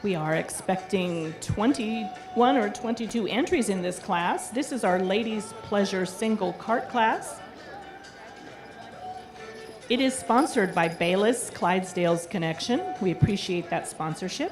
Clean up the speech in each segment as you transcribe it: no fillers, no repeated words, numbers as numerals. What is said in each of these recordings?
We are expecting 21 or 22 entries in this class. This is our Ladies Pleasure Single Cart class. It is sponsored by Bayless Clydesdale's Connection. We appreciate that sponsorship.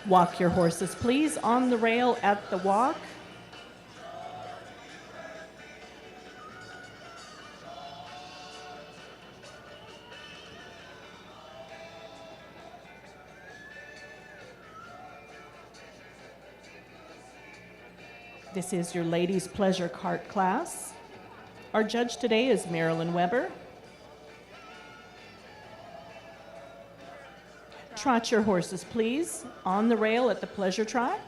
Walk your horses, please, on the rail at the walk. This is your Ladies Pleasure Cart class. Our judge today is Marilyn Weber. Trot your horses, please, on the rail at the pleasure trot.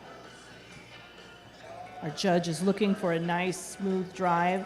Our judge is looking for a nice, smooth drive.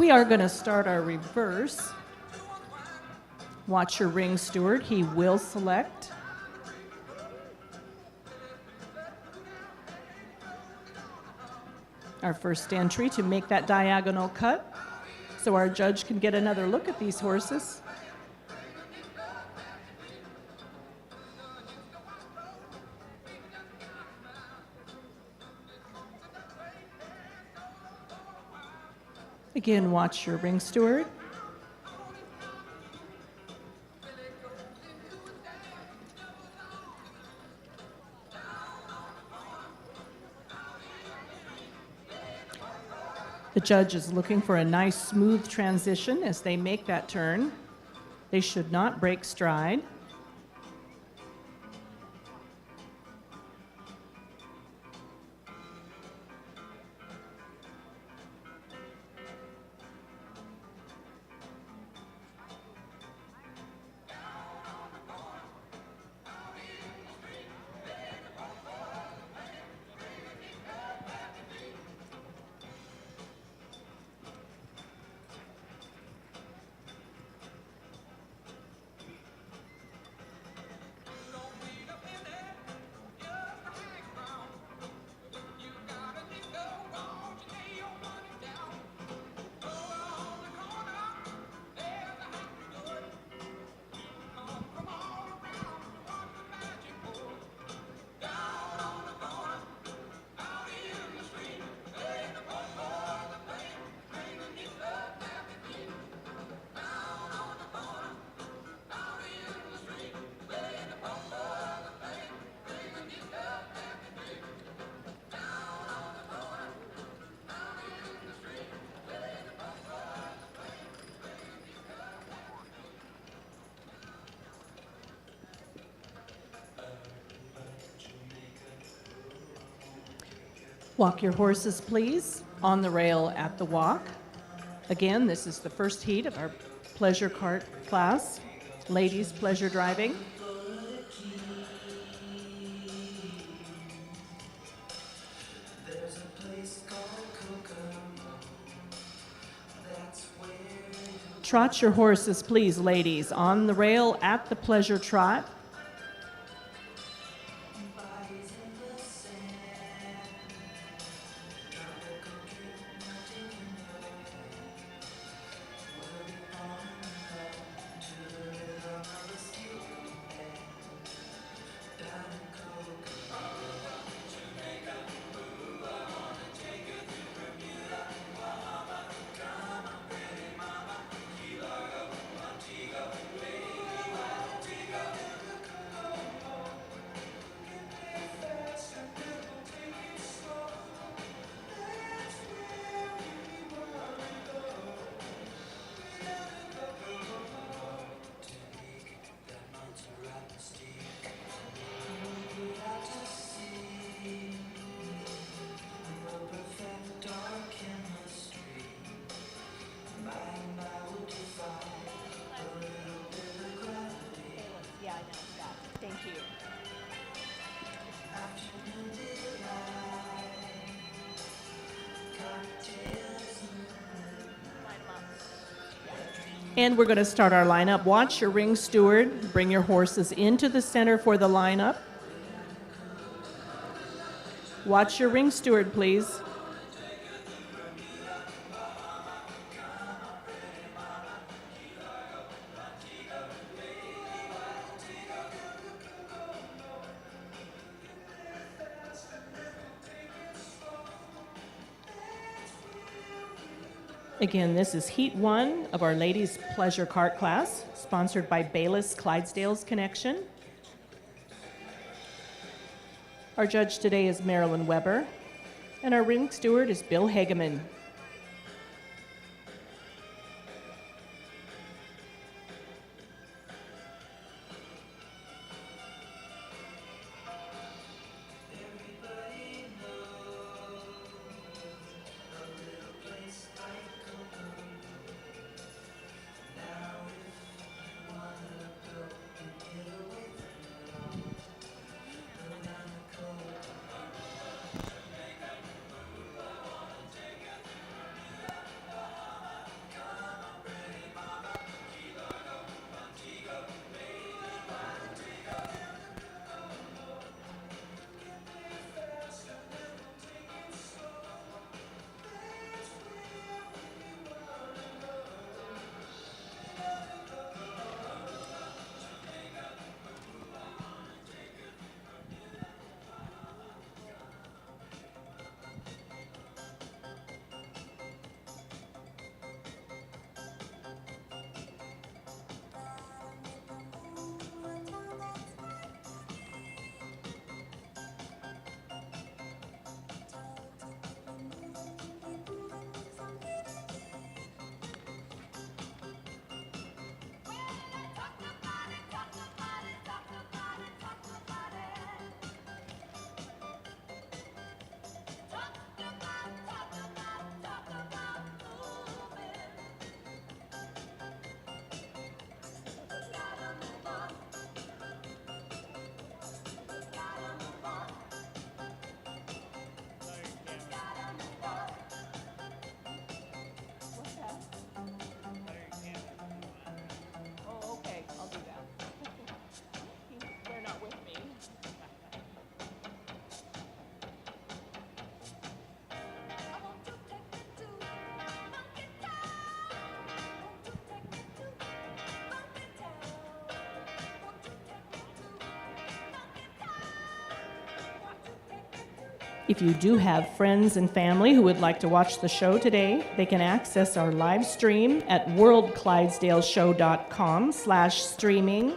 We are going to start our reverse. Watch your ring steward. He will select. Our first entry to make that diagonal cut so our judge can get another look at these horses. Again, watch your ring steward. The judge is looking for a nice smooth transition as they make that turn. They should not break stride. Walk your horses, please, on the rail at the walk. Again, this is the first heat of our pleasure cart class, ladies pleasure driving. Trot your horses, please, ladies, on the rail at the pleasure trot. And we're going to start our lineup. Watch your ring steward. Bring your horses into the center for the lineup. Watch your ring steward, please. Again, this is Heat 1 of our Ladies Pleasure Cart class, sponsored by Bayless Clydesdales Connection. Our judge today is Marilyn Weber, and our ring steward is Bill Hageman. If you do have friends and family who would like to watch the show today, they can access our live stream at worldclydesdaleshow.com/streaming.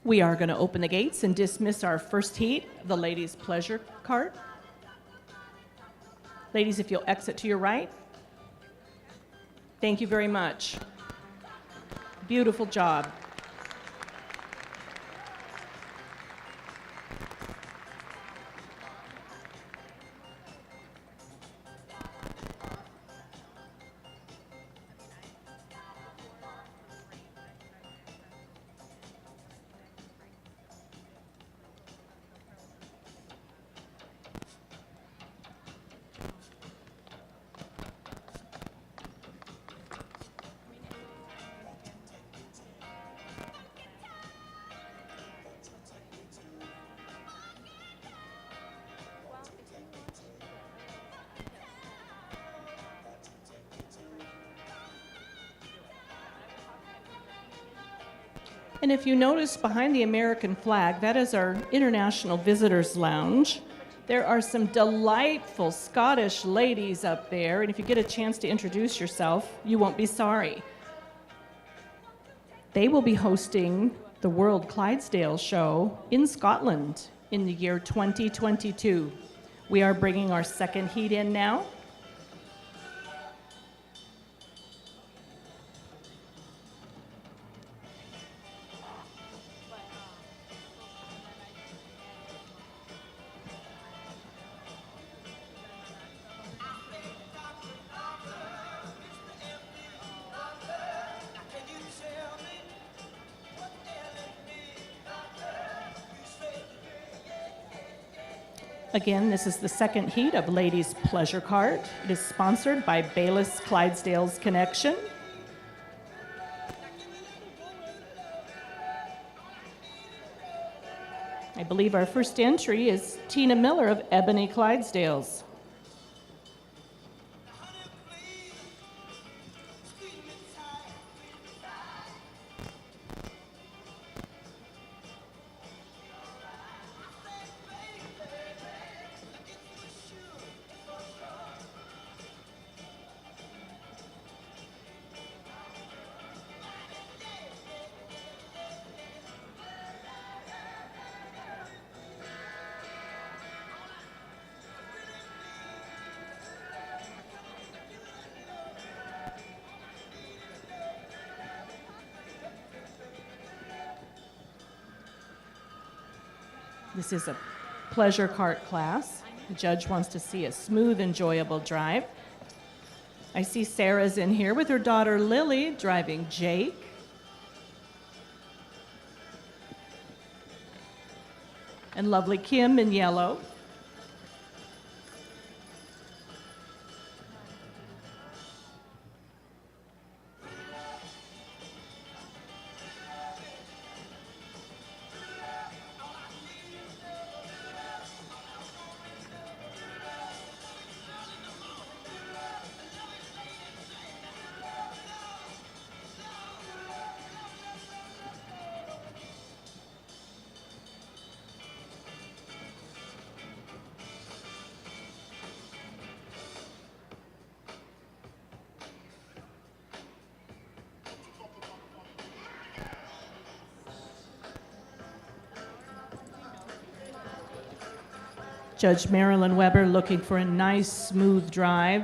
We are going to open the gates and dismiss our first heat, the ladies' pleasure cart. Ladies, if you'll exit to your right. Thank you very much. Beautiful job. And if you notice behind the American flag, that is our International Visitors Lounge. There are some delightful Scottish ladies up there, and if you get a chance to introduce yourself, you won't be sorry. They will be hosting the World Clydesdale Show in Scotland in the year 2022. We are bringing our second heat in now. Again, this is the second heat of Ladies' Pleasure Cart. It is sponsored by Baylis Clydesdales Connection. I believe our first entry is Tina Miller of Ebony Clydesdales. This is a pleasure cart class. The judge wants to see a smooth, enjoyable drive. I see Sarah's in here with her daughter Lily driving Jake. And lovely Kim in yellow. Judge Marilyn Weber looking for a nice, smooth drive.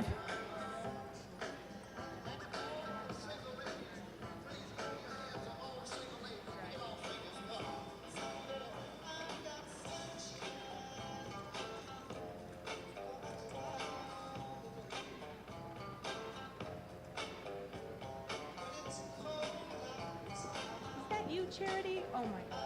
Is that you, Charity? Oh my gosh.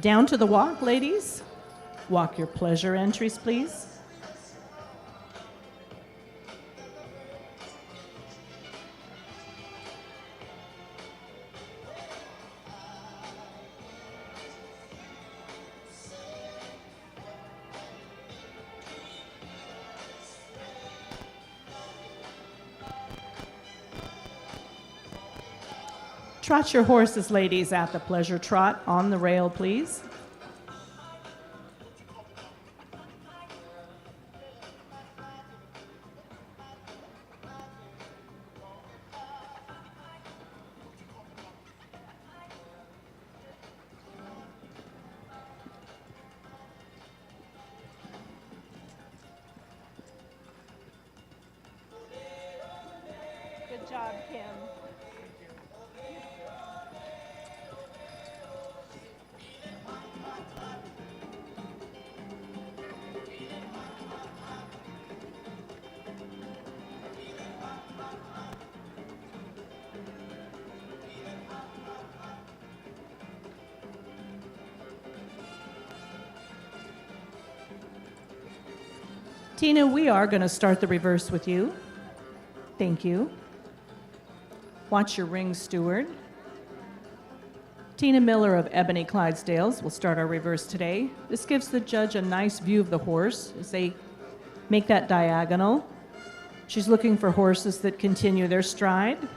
Down to the walk, ladies. Walk your pleasure entries, please. Trot your horses, ladies, at the pleasure trot on the rail, please. Good job, Kim. Tina, we are going to start the reverse with you. Thank you. Watch your ring, steward. Tina Miller of Ebony Clydesdales will start our reverse today. This gives the judge a nice view of the horse as they make that diagonal. She's looking for horses that continue their stride.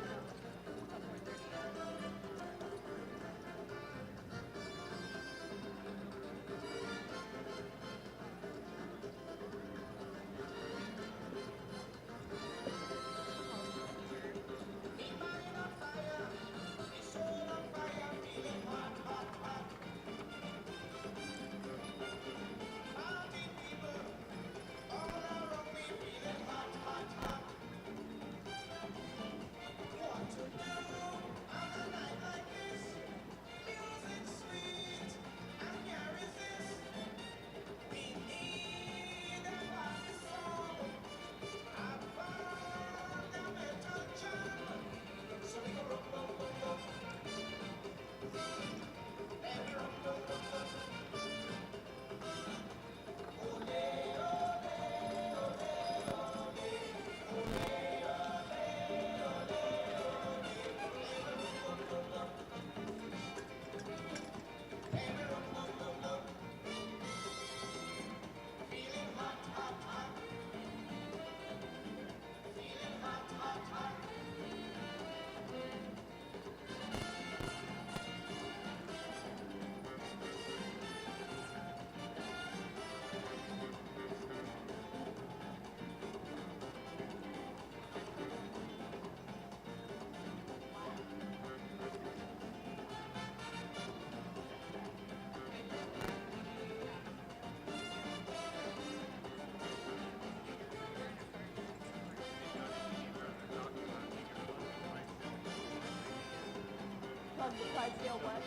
Clydesdale what?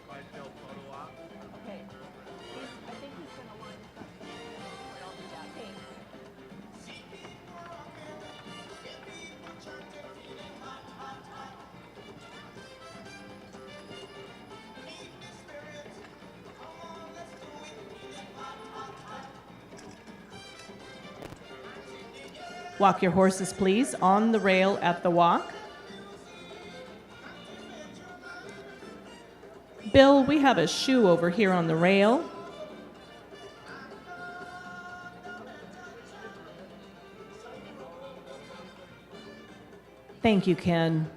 Clydesdale photo op. Okay. I think he's going to line us up. I'll do that. Thanks. Walk your horses, please, on the rail at the walk. Bill, we have a shoe over here on the rail. Thank you, Ken.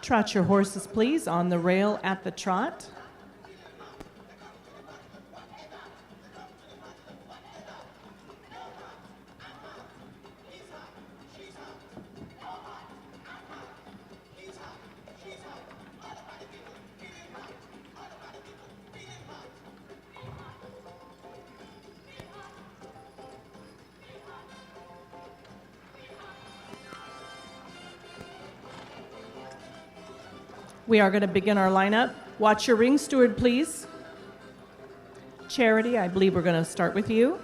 Trot your horses, please, on the rail at the trot. We are going to begin our lineup. Watch your ring, steward, please. Charity, I believe we're going to start with you.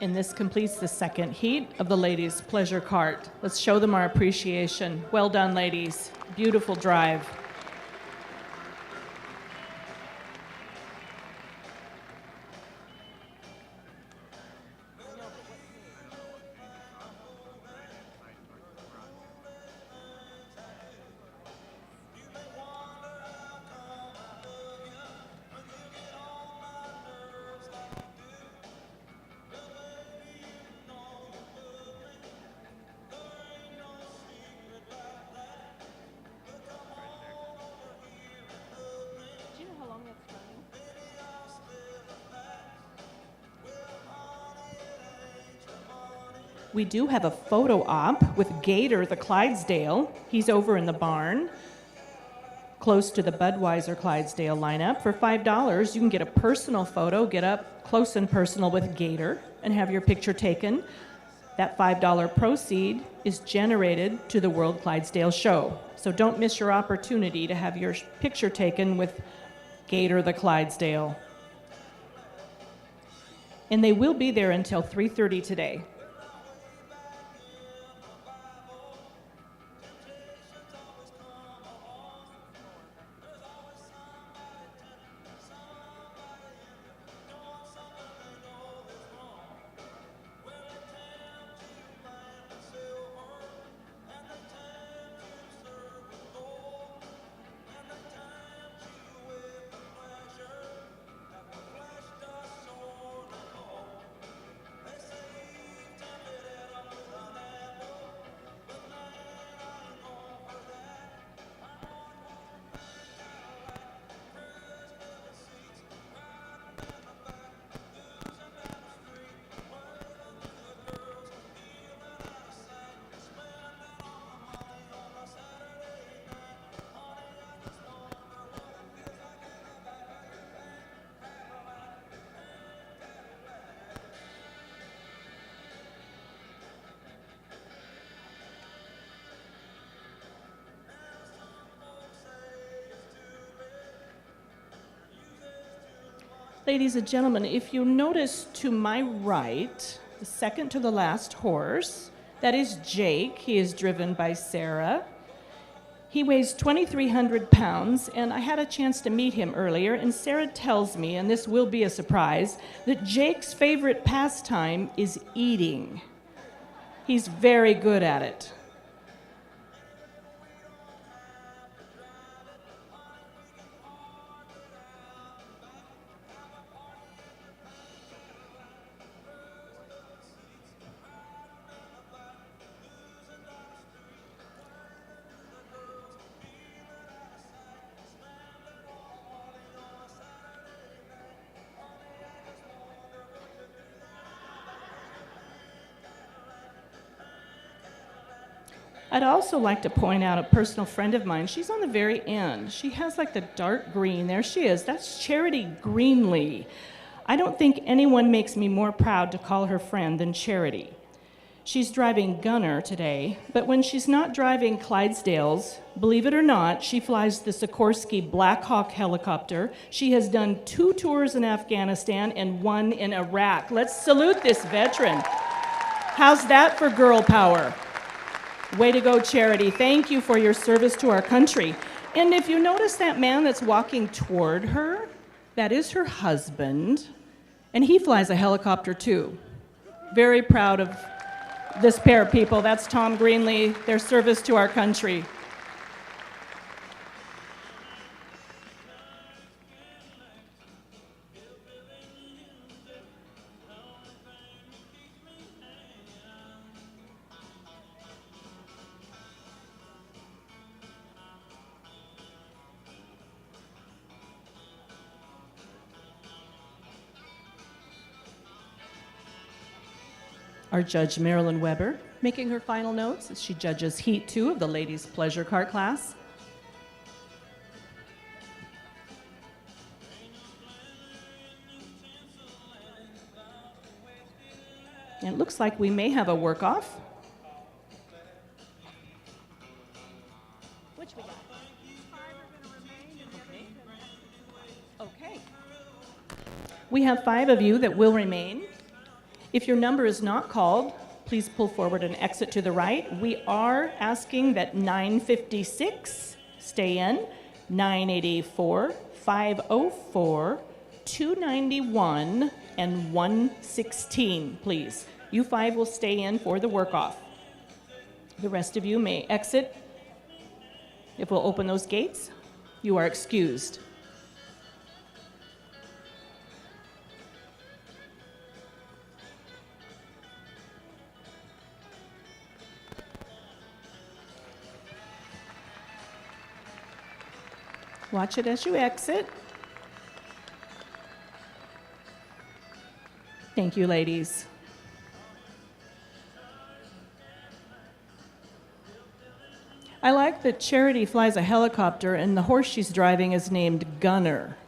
And this completes the second heat of the ladies' pleasure cart. Let's show them our appreciation. Well done, ladies. Beautiful drive. We do have a photo op with Gator the Clydesdale. He's over in the barn, close to the Budweiser Clydesdale lineup. For $5, you can get a personal photo, get up close and personal with Gator, and have your picture taken. That $5 proceed is generated to the World Clydesdale Show. So don't miss your opportunity to have your picture taken with Gator the Clydesdale. And they will be there until 3:30 today. Ladies and gentlemen, if you notice to my right, the second to the last horse, that is Jake. He is driven by Sarah. He weighs 2,300 pounds, and I had a chance to meet him earlier, and Sarah tells me, and this will be a surprise, that Jake's favorite pastime is eating. He's very good at it. I'd also like to point out a personal friend of mine. She's on the very end. She has like the dark green. There she is. That's Charity Greenlee. I don't think anyone makes me more proud to call her friend than Charity. She's driving Gunner today, but when she's not driving Clydesdales, believe it or not, she flies the Sikorsky Black Hawk helicopter. She has done 2 tours in Afghanistan and 1 in Iraq. Let's salute this veteran. How's that for girl power? Way to go, Charity. Thank you for your service to our country. And if you notice that man that's walking toward her, that is her husband, and he flies a helicopter too. Very proud of this pair of people. That's Tom Greenlee, their service to our country. Our judge, Marilyn Weber, making her final notes as she judges Heat 2 of the ladies' pleasure cart class. And it looks like we may have a work-off. Which we got? Okay. We have 5 of you that will remain. If your number is not called, please pull forward and exit to the right. We are asking that 956 stay in, 984, 504, 291, and 116, please. You 5 will stay in for the work-off. The rest of you may exit. If we'll open those gates, you are excused. Watch it as you exit. Thank you, ladies. I like that Charity flies a helicopter and the horse she's driving is named Gunner.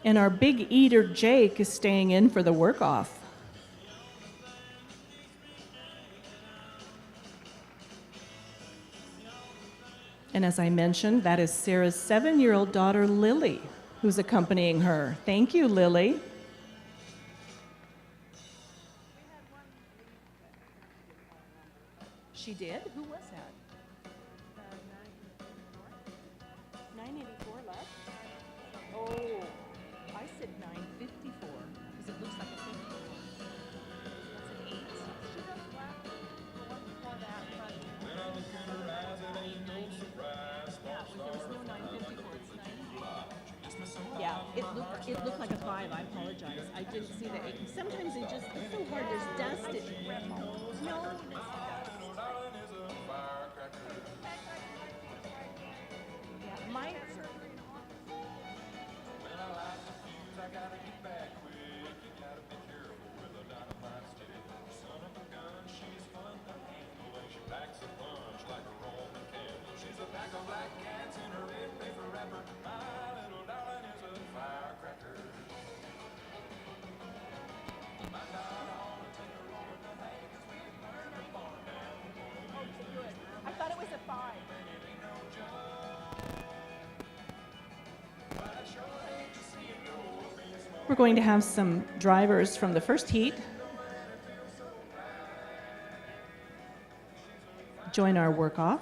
And our big eater, Jake, is staying in for the work-off. And as I mentioned, that is Sarah's 7-year-old daughter, Lily, who's accompanying her. Thank you, Lily. She did? Who was that? 984 left? Oh, I said 954, because it looks like a 54. That's an 8. She just left the one before that, but... Yeah, it looked like a 5. I apologize. I didn't see the 8. Sometimes it's so hard. There's dust. No, it's dust. Yeah, mine. I thought it was a 5. We're going to have some drivers from the first heat join our work-off.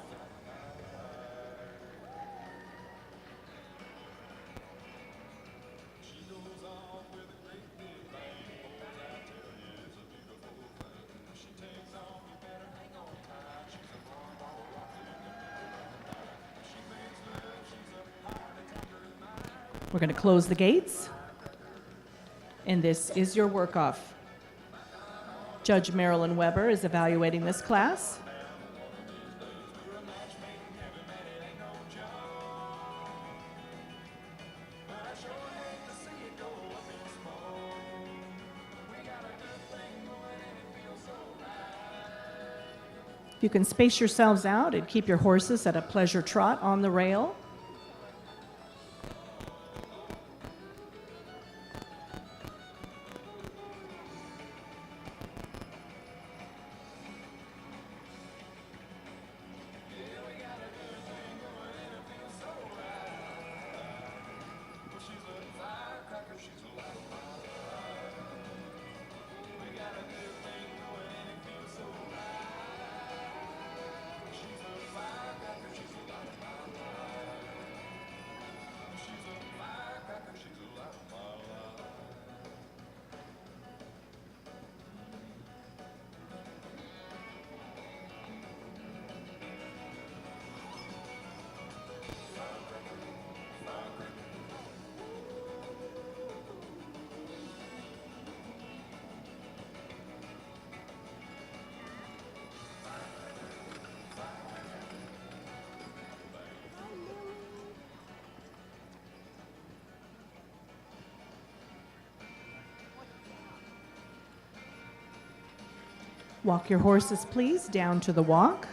We're going to close the gates, and this is your work-off. Judge Marilyn Weber is evaluating this class. You can space yourselves out and keep your horses at a pleasure trot on the rail. Walk your horses, please, down to the walk.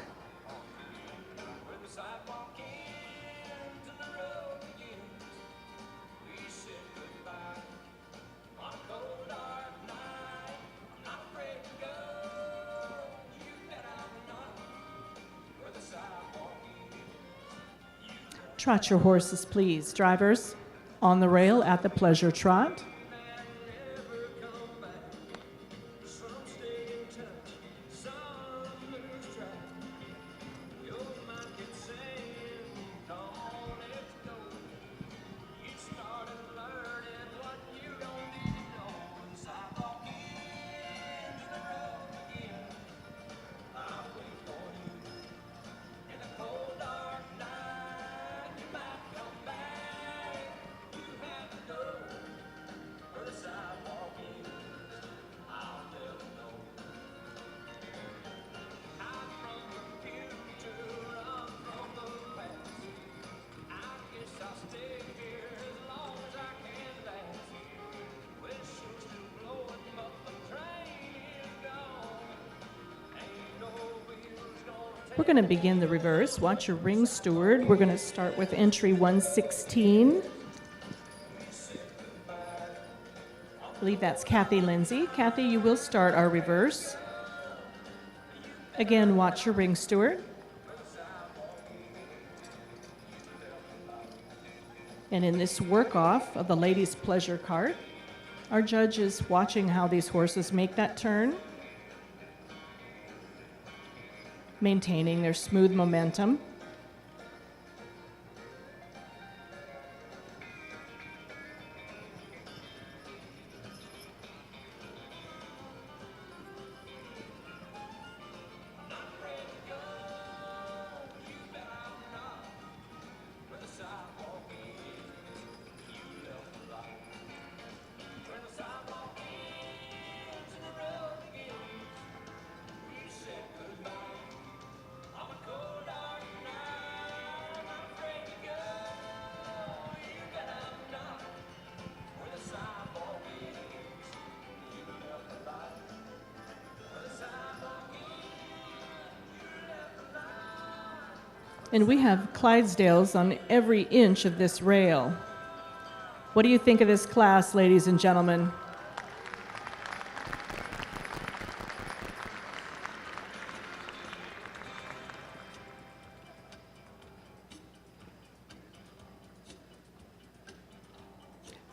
Trot your horses, please. Drivers, on the rail at the pleasure trot. We're going to begin the reverse. Watch your ring steward. We're going to start with entry 116. I believe that's Kathy Lindsay. Kathy, you will start our reverse. Again, watch your ring steward. And in this work-off of the ladies' pleasure cart, our judge is watching how these horses make that turn, maintaining their smooth momentum. And we have Clydesdales on every inch of this rail. What do you think of this class, ladies and gentlemen?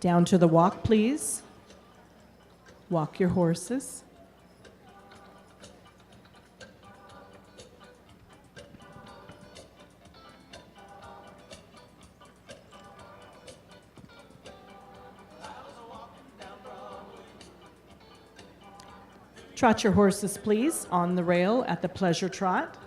Down to the walk, please. Walk your horses. Trot your horses, please, on the rail at the pleasure trot.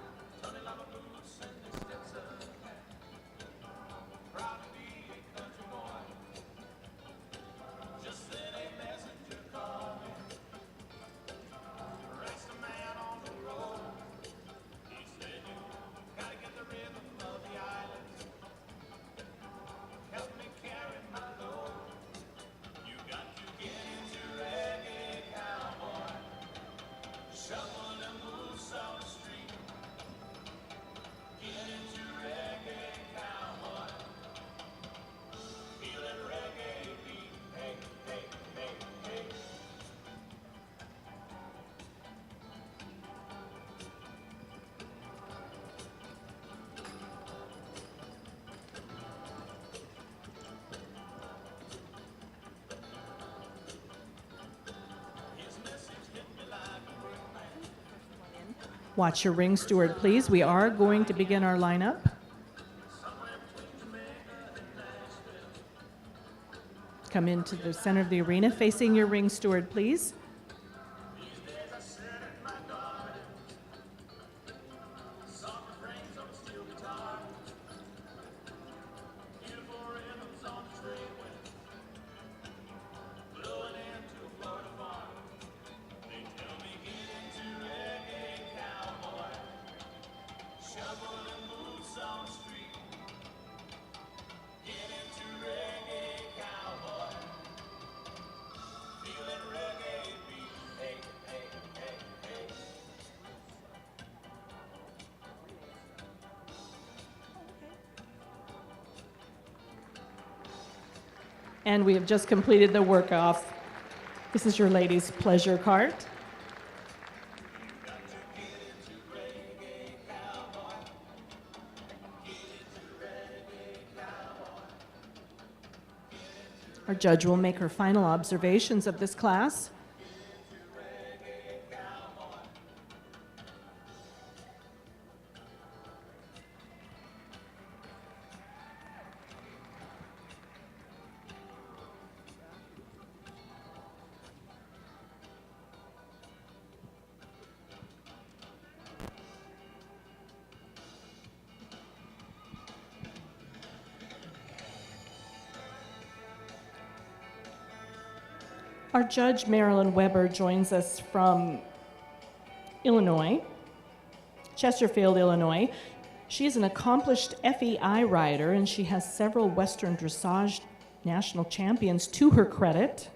Watch your ring steward, please. We are going to begin our lineup. Come into the center of the arena, facing your ring steward, please. And we have just completed the work off. This is your ladies' pleasure cart. Our judge will make her final observations of this class. Our judge, Marilyn Weber, joins us from Illinois, Chesterfield, Illinois. She is an accomplished FEI rider, and she has several Western dressage national champions to her credit.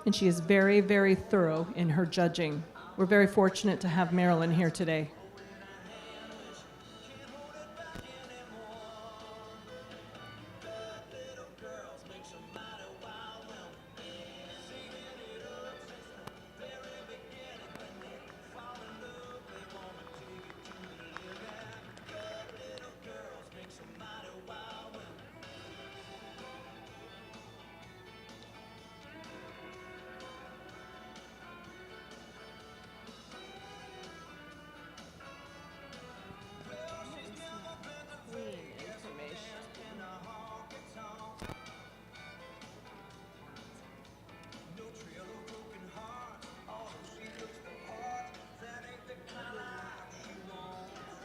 And she is very, very thorough in her judging. We're very fortunate to have Marilyn here today.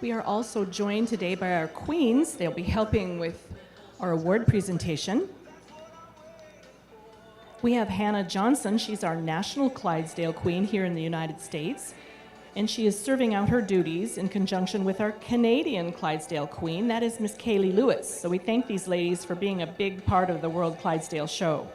We are also joined today by our queens. They'll be helping with our award presentation. We have Hannah Johnson. She's our National Clydesdale Queen here in the United States, and she is serving out her duties in conjunction with our Canadian Clydesdale Queen. That is Miss Kaylee Lewis. So we thank these ladies for being a big part of the World Clydesdale Show.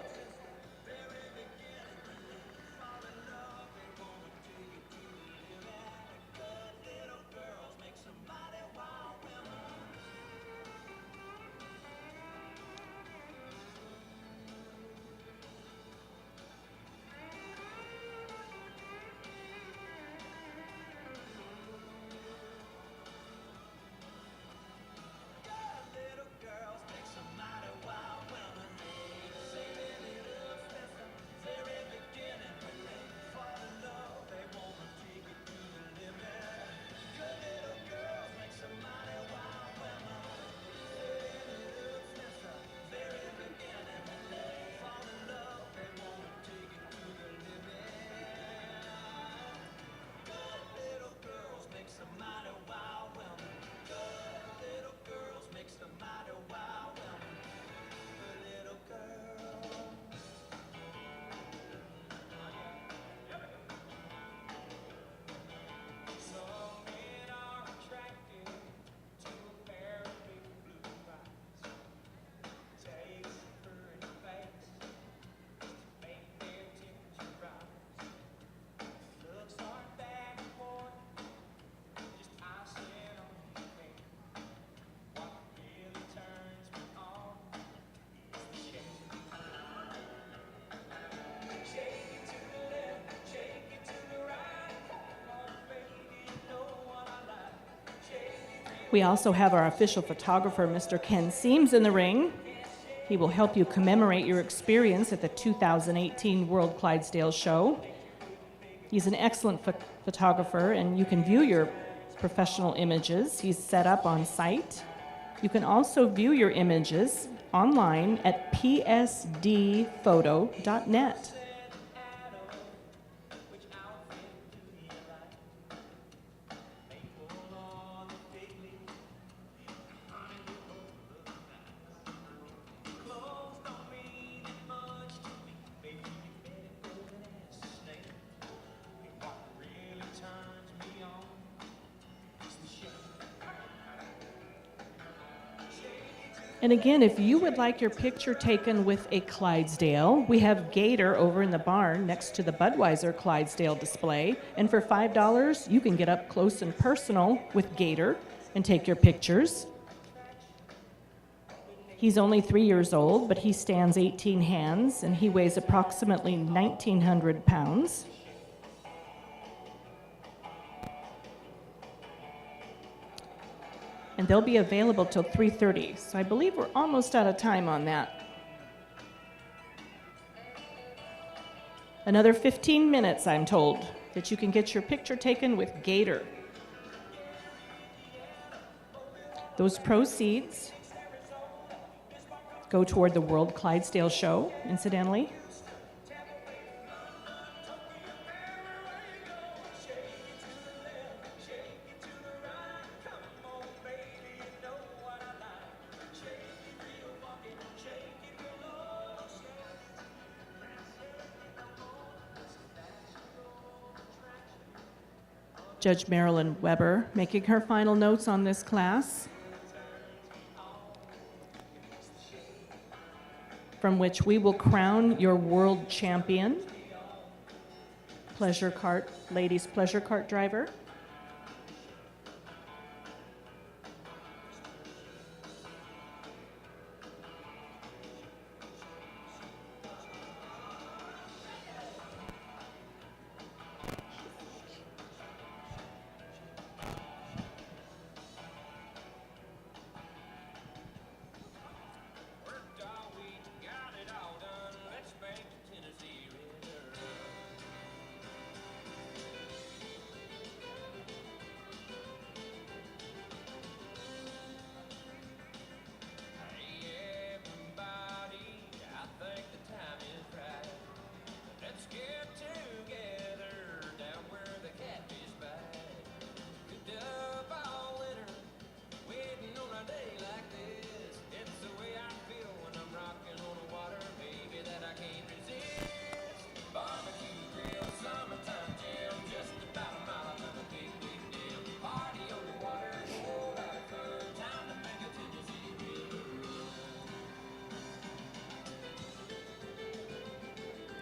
We also have our official photographer, Mr. Ken Seams, in the ring. He will help you commemorate your experience at the 2018 World Clydesdale Show. He's an excellent photographer, and you can view your professional images. He's set up on site. You can also view your images online at psdphoto.net. And again, if you would like your picture taken with a Clydesdale, we have Gator over in the barn next to the Budweiser Clydesdale display. And for $5, you can get up close and personal with Gator and take your pictures. He's only 3 years old, but he stands 18 hands, and he weighs approximately 1,900 pounds. And they'll be available till 3:30. So I believe we're almost out of time on that. Another 15 minutes, I'm told, that you can get your picture taken with Gator. Those proceeds go toward the World Clydesdale Show, incidentally. Judge Marilyn Weber making her final notes on this class, from which we will crown your world champion, ladies pleasure cart driver.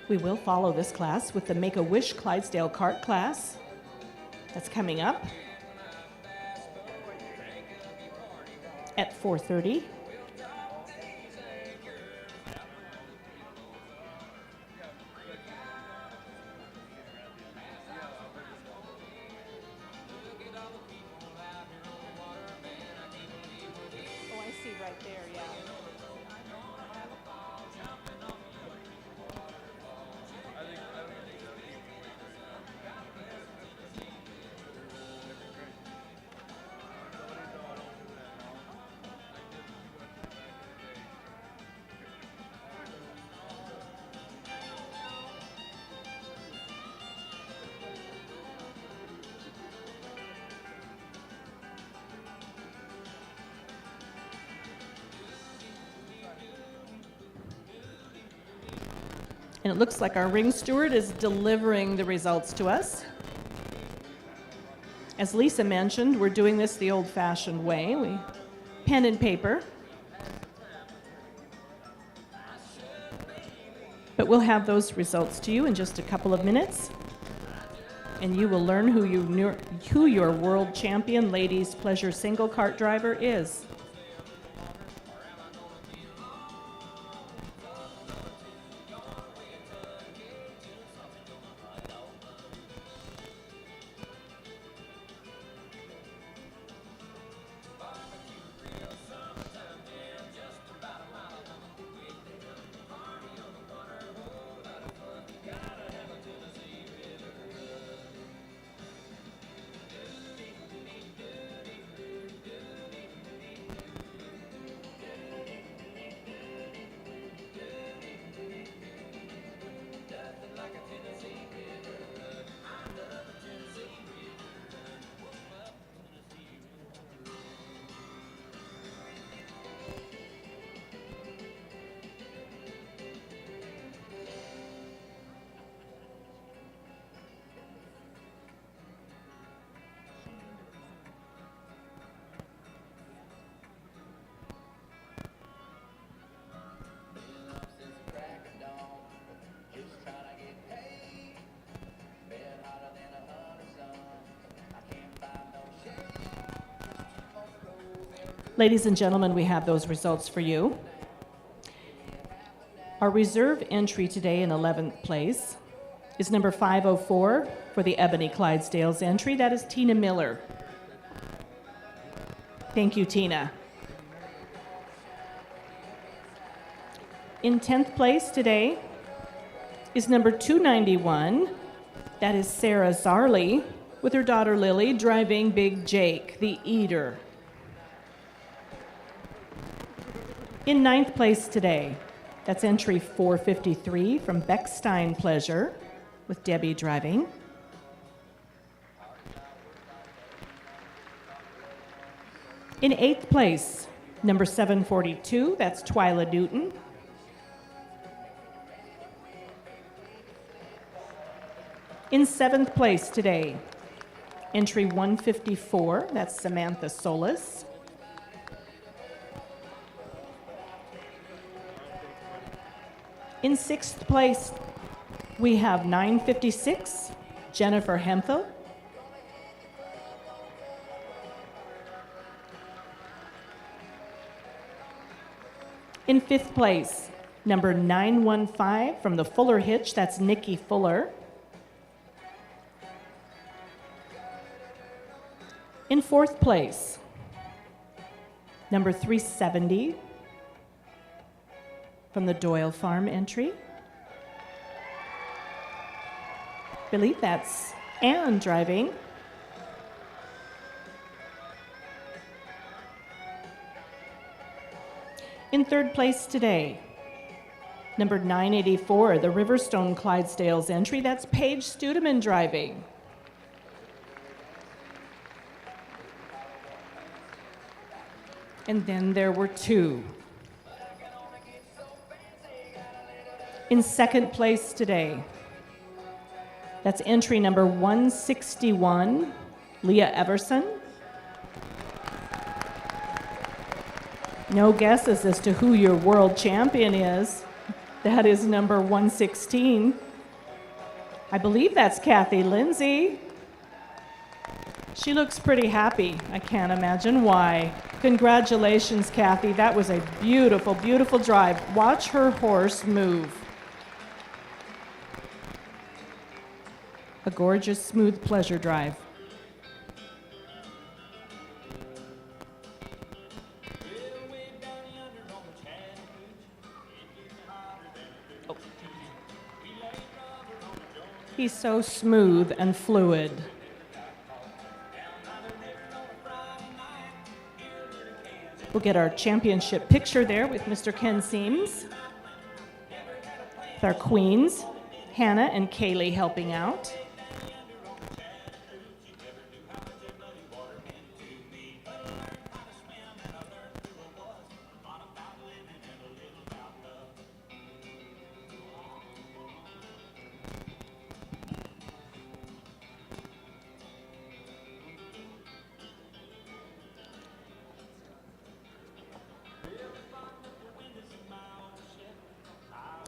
We will follow this class with the Make-A-Wish Clydesdale cart class. That's coming up at 4:30. Oh, I see right there, yeah. And it looks like our ring steward is delivering the results to us. As Lisa mentioned, we're doing this the old-fashioned way. We pen and paper. But we'll have those results to you in just a couple of minutes. And you will learn who your world champion ladies pleasure single cart driver is. Ladies and gentlemen, we have those results for you. Our reserve entry today in 11th place is number 504 for the Ebony Clydesdales entry. That is Tina Miller. Thank you, Tina. In 10th place today is number 291. That is Sarah Zarley with her daughter Lily driving Big Jake, the Eater. In 9th place today, that's entry 453 from Beckstein Pleasure with Debbie driving. In 8th place, number 742, that's Twyla Newton. In 7th place today, entry 154, that's Samantha Solis. In 6th place, we have 956, Jennifer Hemphill. In 5th place, number 915 from the Fuller Hitch, that's Nikki Fuller. In 4th place, number 370 from the Doyle Farm entry. I believe that's Anne driving. In 3rd place today, number 984, the Riverstone Clydesdales entry. That's Paige Studeman driving. And then there were 2. In 2nd place today, that's entry number 161, Leah Everson. No guesses as to who your world champion is. That is number 116. I believe that's Kathy Lindsay. She looks pretty happy. I can't imagine why. Congratulations, Kathy. That was a beautiful, beautiful drive. Watch her horse move. A gorgeous, smooth pleasure drive. Oh. He's so smooth and fluid. We'll get our championship picture there with Mr. Ken Seams. With our queens, Hannah and Kaylee helping out.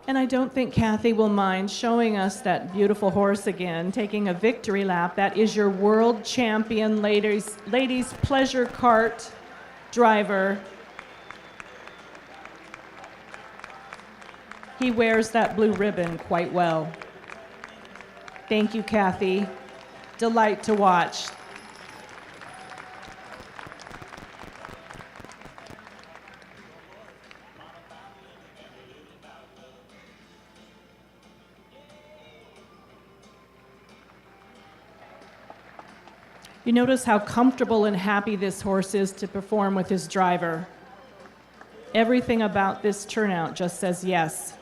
And I don't think Kathy will mind showing us that beautiful horse again, taking a victory lap. That is your world champion ladies pleasure cart driver. He wears that blue ribbon quite well. Thank you, Kathy. Delight to watch. You notice how comfortable and happy this horse is to perform with his driver. Everything about this turnout just says yes.